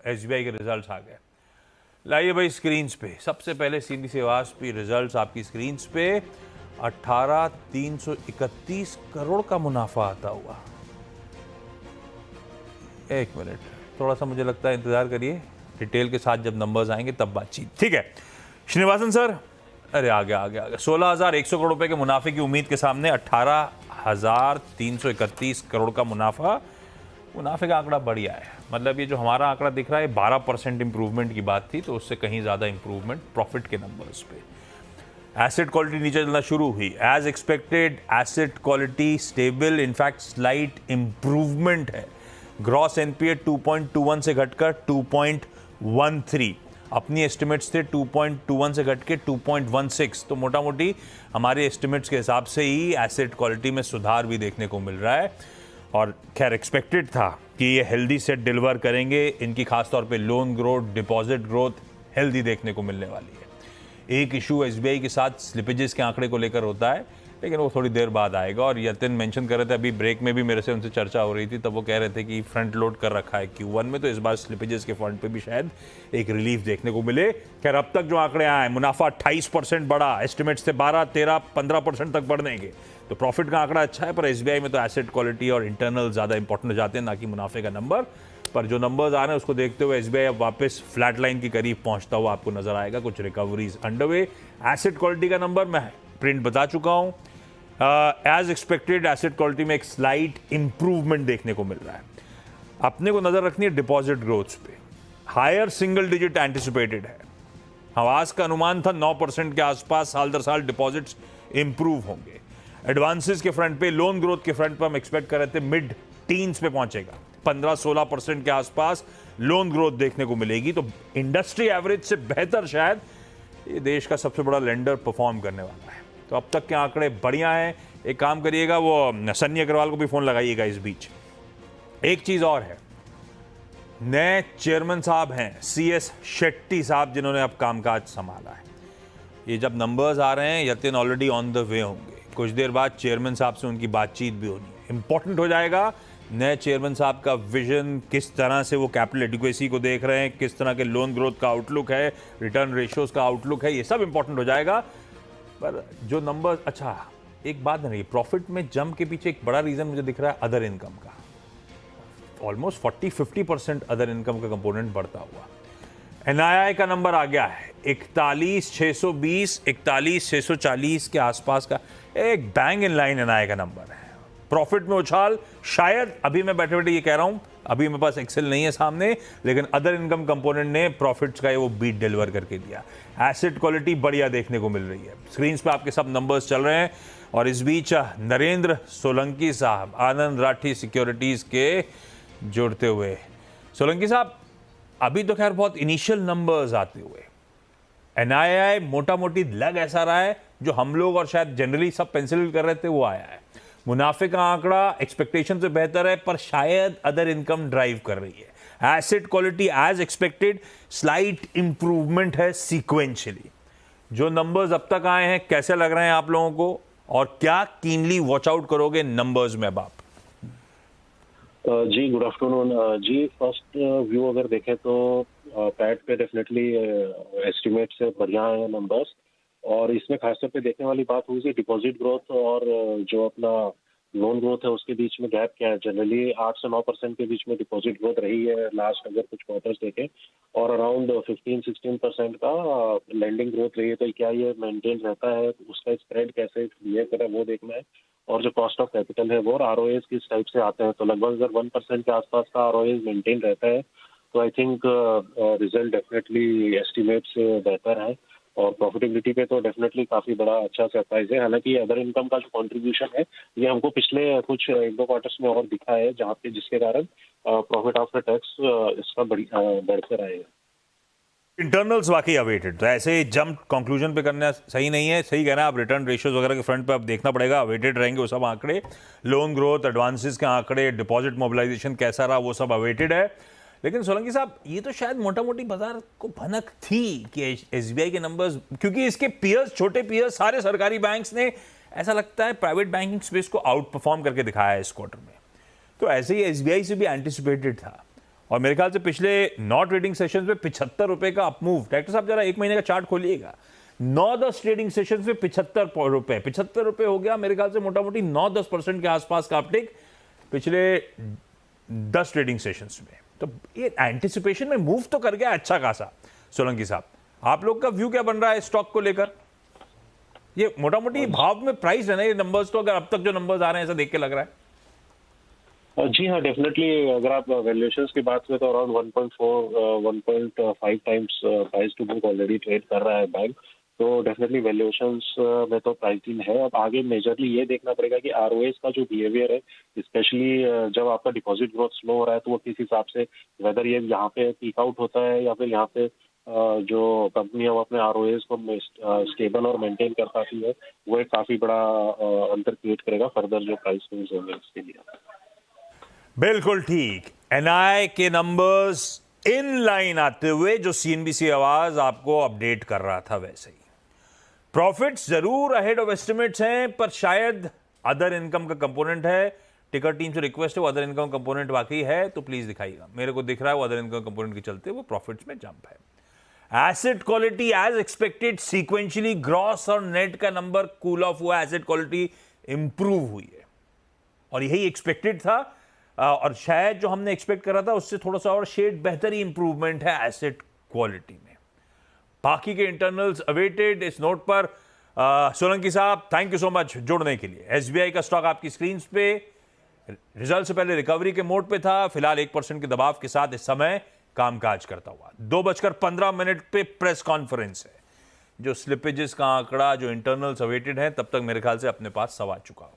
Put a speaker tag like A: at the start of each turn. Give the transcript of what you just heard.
A: SBI के results आ गए। लाइए भाई स्क्रीन पे, सबसे पहले सीधी सी आवाज पे रिजल्ट्स आपकी स्क्रीन पे। 18,331 करोड़ का मुनाफा आता हुआ। एक मिनट, थोड़ा सा मुझे लगता है इंतजार करिए, डिटेल के साथ जब नंबर्स आएंगे तब बातचीत। ठीक है श्रीनिवासन सर, अरे आ गया 16,100 करोड़ रुपए के मुनाफे की उम्मीद के सामने 18,331 करोड़ का मुनाफे का आंकड़ा बढ़िया है। मतलब ये जो हमारा आंकड़ा दिख रहा है 12% इंप्रूवमेंट की बात थी, तो उससे कहीं ज्यादा इंप्रूवमेंट प्रॉफिट के नंबर्स पे। एसेट क्वालिटी नीचे चलना शुरू हुई as expected, asset quality stable, in fact slight improvement है। ग्रॉस एनपीए 2.21 से घटकर 2.13, अपनी एस्टिमेट्स थे 2.21 से घट के 2.16, तो मोटा मोटी हमारे एस्टिमेट्स के हिसाब से ही एसेट क्वालिटी में सुधार भी देखने को मिल रहा है। और खैर एक्सपेक्टेड था कि ये हेल्दी सेट डिलीवर करेंगे, इनकी खासतौर पे loan growth, deposit growth healthy देखने को मिलने वाली है। एक इशू एसबीआई के साथ स्लिपेजेस के आंकड़े को लेकर होता है, लेकिन वो थोड़ी देर बाद आएगा। और यतिन मेंशन कर रहे थे, अभी ब्रेक में भी मेरे से उनसे चर्चा हो रही थी, तब वो कह रहे थे कि फ्रंट लोड कर रखा है Q1 में, तो इस बार स्लिपेजेस के फ्रंट पे भी शायद एक रिलीफ देखने को मिले। खैर अब तक जो आंकड़े आए, मुनाफा 28% बढ़ा, एस्टिमेट्स थे 12, 13, 15% तक बढ़ने के, तो प्रॉफिट का आंकड़ा अच्छा है। पर एसबीआई में तो एसेट क्वालिटी और इंटरनल ज्यादा इंपॉर्टेंट हो जाते हैं, ना कि मुनाफे का नंबर। पर जो नंबर्स आ रहे हैं उसको देखते हुए एसबीआई अब वापस फ्लैट लाइन के करीब पहुंचता हुआ आपको नजर आएगा। कुछ रिकवरीज अंडरवे। एसेट क्वालिटी का नंबर मैं प्रिंट बता चुका हूं। एज एक्सपेक्टेड एसेट क्वालिटी में एक स्लाइट इंप्रूवमेंट देखने को मिल रहा है। अपने को नजर रखनी है डिपॉजिट ग्रोथ पे, हायर सिंगल डिजिट एंटिसिपेटेड है। हवास का अनुमान था 9% के आसपास साल दर साल डिपॉजिट्स इंप्रूव होंगे। एडवांसेस के फ्रंट पे, लोन ग्रोथ के फ्रंट पे हम एक्सपेक्ट कर रहे थे मिड टीन्स पे पहुंचेगा, 15-16% के आसपास लोन ग्रोथ देखने को मिलेगी। तो इंडस्ट्री एवरेज से बेहतर शायद ये देश का सबसे बड़ा लेंडर परफॉर्म करने वाला है। तो अब तक के आंकड़े बढ़िया हैं। एक काम करिएगा, वो सन्नी अग्रवाल को भी फोन लगाइएगा इस बीच। एक चीज और है, नए चेयरमैन साहब हैं CS शेट्टी साहब, जिन्होंने अब कामकाज संभाला है। ये जब नंबर्स आ रहे हैं, Yatin already on the way होंगे, कुछ देर बाद चेयरमैन साहब से उनकी बातचीत भी होनी है। इंपॉर्टेंट हो जाएगा नए चेयरमैन साहब का विजन, किस तरह से वो कैपिटल एडिक्वेसी को देख रहे हैं, किस तरह के लोन ग्रोथ का आउटलुक है, रिटर्न रेशियोज का आउटलुक है, ये सब इंपॉर्टेंट हो जाएगा। पर जो नंबर, अच्छा एक बात नहीं, प्रॉफिट में जंप के पीछे एक बड़ा रीजन मुझे दिख रहा है अदर इनकम का। ऑलमोस्ट 40-50% अदर इनकम का कंपोनेंट बढ़ता हुआ। एनआईआई का नंबर आ गया है 41,620, 41,640 के आसपास का एक बैंग इन लाइन एनआईआई का नंबर है। प्रॉफिट में उछाल, शायद अभी मैं बैठे बैठे ये कह रहा हूं, अभी मेरे पास एक्सेल नहीं है सामने, लेकिन अदर इनकम कंपोनेंट ने प्रॉफिट्स का वो बीट डिलीवर करके दिया। एसेट क्वालिटी बढ़िया देखने को मिल रही है। स्क्रीन पे आपके सब नंबर्स चल रहे हैं। और इस बीच नरेंद्र सोलंकी साहब आनंद राठी सिक्योरिटीज के जुड़ते हुए। सोलंकी साहब, अभी तो खैर बहुत इनिशियल नंबर्स आते हुए, एनआईआई मोटा मोटी लग ऐसा रहा है जो हम लोग और शायद जनरली सब पेंसिल कर रहे थे वो आया है। मुनाफे का आंकड़ा एक्सपेक्टेशन से बेहतर है, पर शायद अदर इनकम ड्राइव कर रही है। Asset quality as expected, slight improvement है सीक्वेंशियली। जो नंबर्स अब तक आए हैं कैसे लग रहे हैं आप लोगों को, और क्या कीनली वॉच आउट करोगे नंबर्स में अब आप?
B: जी गुड आफ्टरनून जी। फर्स्ट व्यू अगर देखें तो पैट पे डेफिनेटली एस्टिमेट से बढ़िया है नंबर्स। और इसमें खासतौर पे देखने वाली बात हुई थी डिपॉजिट ग्रोथ और जो अपना लोन ग्रोथ है उसके बीच में गैप क्या है। जनरली 8 से 9% के बीच में डिपॉजिट ग्रोथ रही है लास्ट अगर कुछ क्वार्टर्स देखें, और अराउंड 15-16% का लेंडिंग ग्रोथ रही है। तो क्या ये मेंटेन रहता है, उसका स्प्रेड कैसे बिहेव कर रहा है वो देखना है। और जो कॉस्ट ऑफ कैपिटल है वो और आरओएस किस टाइप से आते हैं, तो लगभग अगर 1% के आसपास का आरओएस मेंटेन रहता है तो I think result definitely estimate से बेहतर है। और प्रॉफिटेबिलिटी पे तो डेफिनेटली काफी बड़ा अच्छा सरप्राइज है। हालांकि अदर इनकम का जो कंट्रीब्यूशन है ये हमको पिछले कुछ 1-2 क्वार्टर्स में और दिखा है, जहाँ पे जिसके कारण प्रॉफिट आफ्टर टैक्स इसका बढ़कर आएगा।
A: इंटरनल्स वाकई अवेटेड, तो ऐसे जंप कंक्लूजन पे करना सही नहीं है। सही कहना है आप, रिटर्न रेशियोज वगैरह के फ्रंट पे आप देखना पड़ेगा, अवेटेड रहेंगे वो सब आंकड़े। लोन ग्रोथ, एडवांसेस के आंकड़े, डिपॉजिट मोबिलाइजेशन कैसा रहा वो सब अवेटेड है। लेकिन सोलंकी साहब, ये तो शायद मोटा मोटी बाजार को भनक थी कि एसबीआई के नंबर्स, क्योंकि इसके पीयर्स, छोटे पीयर्स, सारे सरकारी बैंक्स ने ऐसा लगता है प्राइवेट बैंकिंग स्पेस को आउट परफॉर्म करके दिखाया है इस क्वार्टर में। तो ऐसे ही एसबीआई से भी एंटिसिपेटेड था। और मेरे ख्याल से पिछले 9 ट्रेडिंग सेशंस में 75 रुपए का अपमूव। डायरेक्टर साहब जरा 1 महीने का चार्ट खोलिएगा, 9-10 ट्रेडिंग सेशंस में 75 रुपए हो गया। मेरे ख्याल से मोटा मोटी 9-10% के आसपास का अपटिक पिछले 10 ट्रेडिंग सेशंस में। तो ये एंटिसिपेशन में मूव तो कर गया अच्छा खासा। सोलंकी साहब, आप लोग का व्यू क्या बन रहा है स्टॉक को लेकर? ये मोटा मोटी भाव में प्राइस है ना ये नंबर्स, तो अगर अब तक जो नंबर्स आ रहे हैं ऐसा देख के लग रहा है।
B: जी हाँ, डेफिनेटली अगर आप वैल्यूएशंस की बात करें तो around 1.5 times price to book already trade कर रहा है बैंक। तो डेफिनेटली वैल्यूएशंस में तो प्राइसिंग है। अब आगे मेजरली ये देखना पड़ेगा कि आरओएस का जो बिहेवियर है, स्पेशली जब आपका डिपॉजिट ग्रोथ स्लो हो रहा है, तो वो किस हिसाब से, वेदर ये यहाँ पे पीक आउट होता है या फिर यहाँ पे जो कंपनी है वो अपने आरओएस को स्टेबल और मेंटेन कर पाती है, वो एक काफी बड़ा अंतर क्रिएट करेगा फर्दर जो प्राइस मूव्स होंगे उसके लिए।
A: बिल्कुल ठीक। एनआई के नंबर्स इन लाइन आते हुए जो सीएनबीसी आवाज आपको अपडेट कर रहा था वैसे ही प्रॉफिट्स जरूर अहेड ऑफ एस्टिमेट्स हैं, पर शायद अदर इनकम का कंपोनेंट है। टिकर टीम से रिक्वेस्ट है वो अदर इनकम कंपोनेंट वाकई है तो प्लीज दिखाइएगा। मेरे को दिख रहा है वो अदर इनकम कंपोनेंट के चलते वो प्रॉफिट्स में जंप है। Asset quality as expected sequentially gross और नेट का नंबर कूल ऑफ हुआ, एसेट क्वालिटी इंप्रूव हुई है और यही एक्सपेक्टेड था। और शायद जो हमने एक्सपेक्ट करा था उससे थोड़ा सा और शेड बेहतर ही इंप्रूवमेंट है एसेट क्वालिटी में। बाकी के इंटरनल्स अवेटेड। इस नोट पर सोलंकी साहब थैंक यू सो मच जुड़ने के लिए। एसबीआई का स्टॉक आपकी स्क्रीन पे रिजल्ट से पहले रिकवरी के मोड पे था, फिलहाल 1% के दबाव के साथ इस समय कामकाज करता हुआ। 2:15 पे प्रेस कॉन्फ्रेंस है। जो स्लिपेजेस का आंकड़ा जो इंटरनल्स अवेटेड है तब तक मेरे ख्याल से अपने पास सब आ चुका हो।